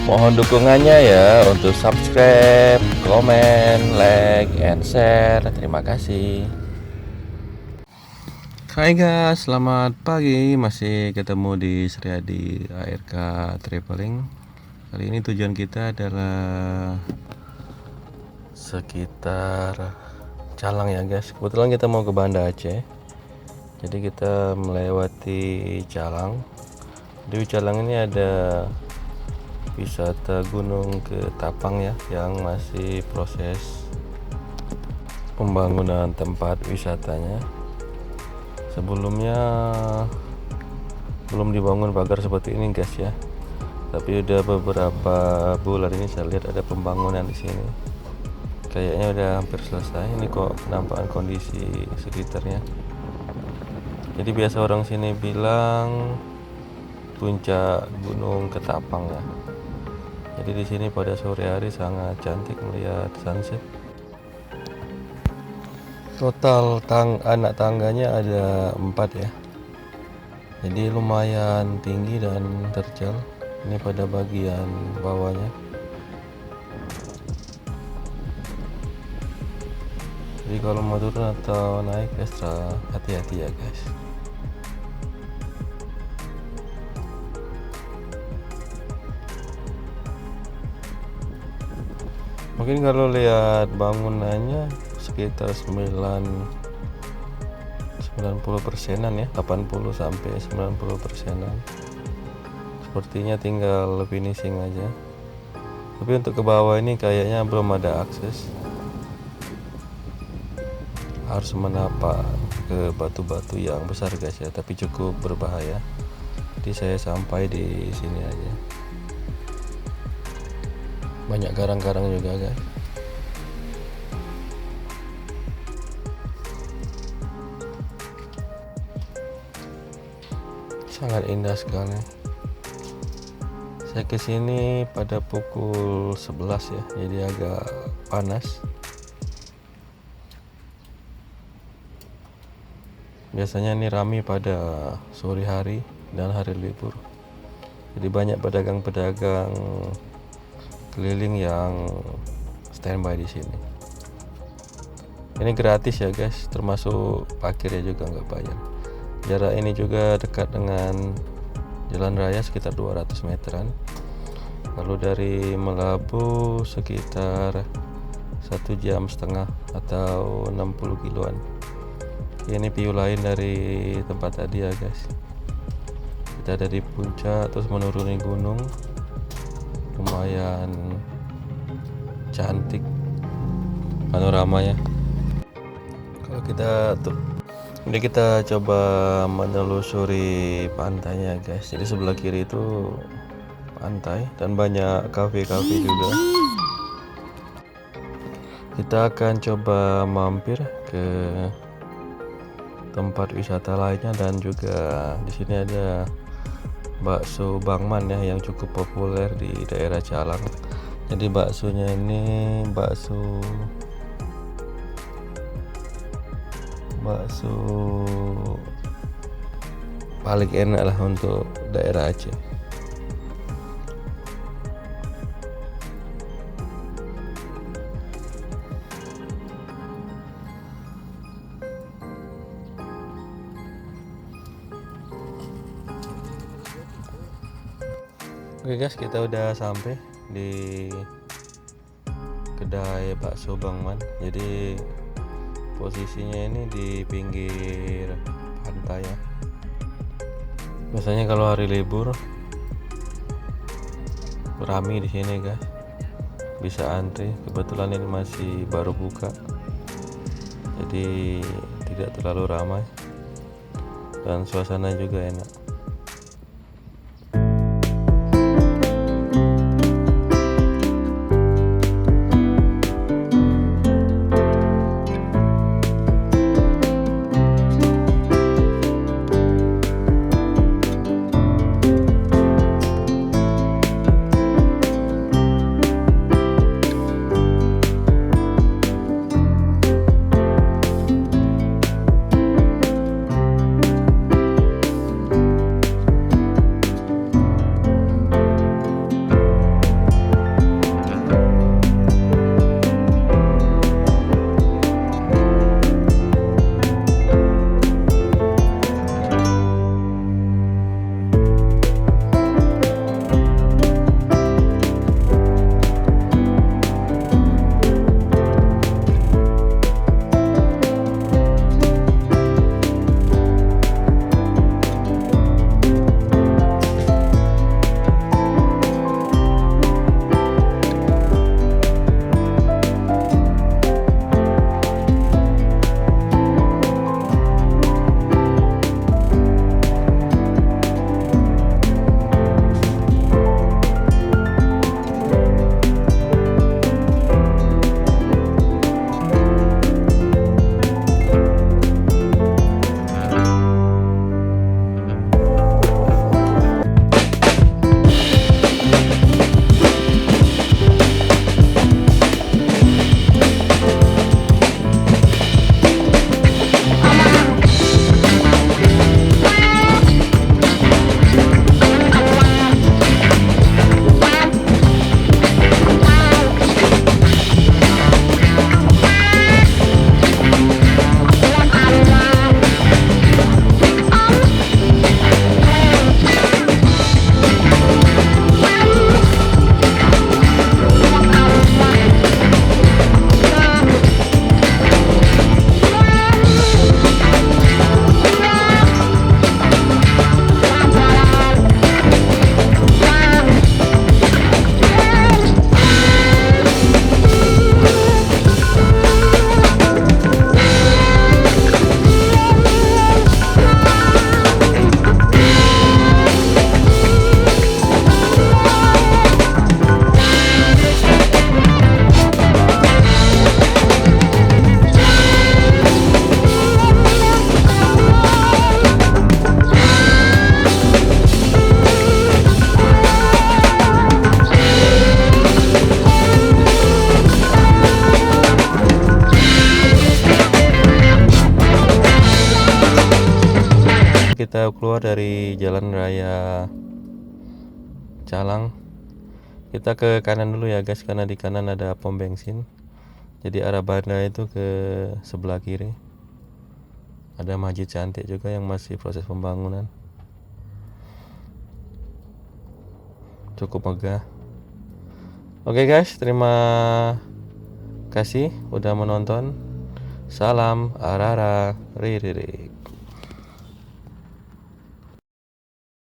Mohon dukungannya ya untuk subscribe, komen, like, and share. Terima kasih. Hai guys, selamat pagi. Masih ketemu di Suryadi ARK Traveling. Kali ini tujuan kita adalah sekitar Calang ya guys. Kebetulan kita mau ke Banda Aceh. Jadi kita melewati Calang. Di Calang ini ada wisata Gunung Ketapang ya, yang masih proses pembangunan tempat wisatanya. Sebelumnya belum dibangun pagar seperti ini guys ya, tapi udah beberapa bulan ini saya lihat ada pembangunan di sini. Kayaknya udah hampir selesai. Ini kok penampakan kondisi sekitarnya. Jadi biasa orang sini bilang puncak Gunung Ketapang ya. Jadi di sini pada sore hari sangat cantik melihat sunset. Total anak tangganya ada 4 ya. Jadi lumayan tinggi dan terjal. Ini pada bagian bawahnya. Jadi kalau mau turun atau naik extra hati-hati ya guys. Mungkin kalau lihat bangunannya sekitar 90%-an ya, 80 sampai 90%-an. Sepertinya tinggal finishing aja. Tapi untuk ke bawah ini kayaknya belum ada akses. Harus menapak ke batu-batu yang besar guys ya, tapi cukup berbahaya. Jadi saya sampai di sini aja. Banyak karang-karang juga guys. Sangat indah sekali. Saya kesini pada pukul 11 ya, jadi agak panas. Biasanya ini ramai pada sore hari dan hari libur. Jadi banyak pedagang-pedagang keliling yang standby di sini. Ini gratis ya guys, termasuk parkirnya juga nggak bayar. Jarak ini juga dekat dengan jalan raya sekitar 200 meteran. Lalu dari Melabu sekitar 1,5 jam atau 60 kiloan. Ini view lain dari tempat tadi ya guys. Kita dari puncak terus menuruni gunung. Lumayan cantik panoramanya. Kalau ini kita coba menelusuri pantainya guys. Jadi sebelah kiri itu pantai dan banyak kafe-kafe juga. Kita akan coba mampir ke tempat wisata lainnya, dan juga di sini ada bakso Bangman ya yang cukup populer di daerah Calang. Jadi baksonya ini bakso paling enak lah untuk daerah Aceh. Oke guys, kita udah sampai di kedai bakso Bangman. Jadi posisinya ini di pinggir pantai ya. Biasanya kalau hari libur ramai di sini guys. Bisa antri. Kebetulan ini masih baru buka. Jadi tidak terlalu ramai. Dan suasana juga enak. kita keluar dari jalan raya Calang, kita ke kanan dulu ya guys, karena di kanan ada pom bensin. Jadi arah Banda itu ke sebelah kiri. Ada masjid cantik juga yang masih proses pembangunan, cukup megah. Oke guys, terima kasih udah menonton. Salam Arara Riri.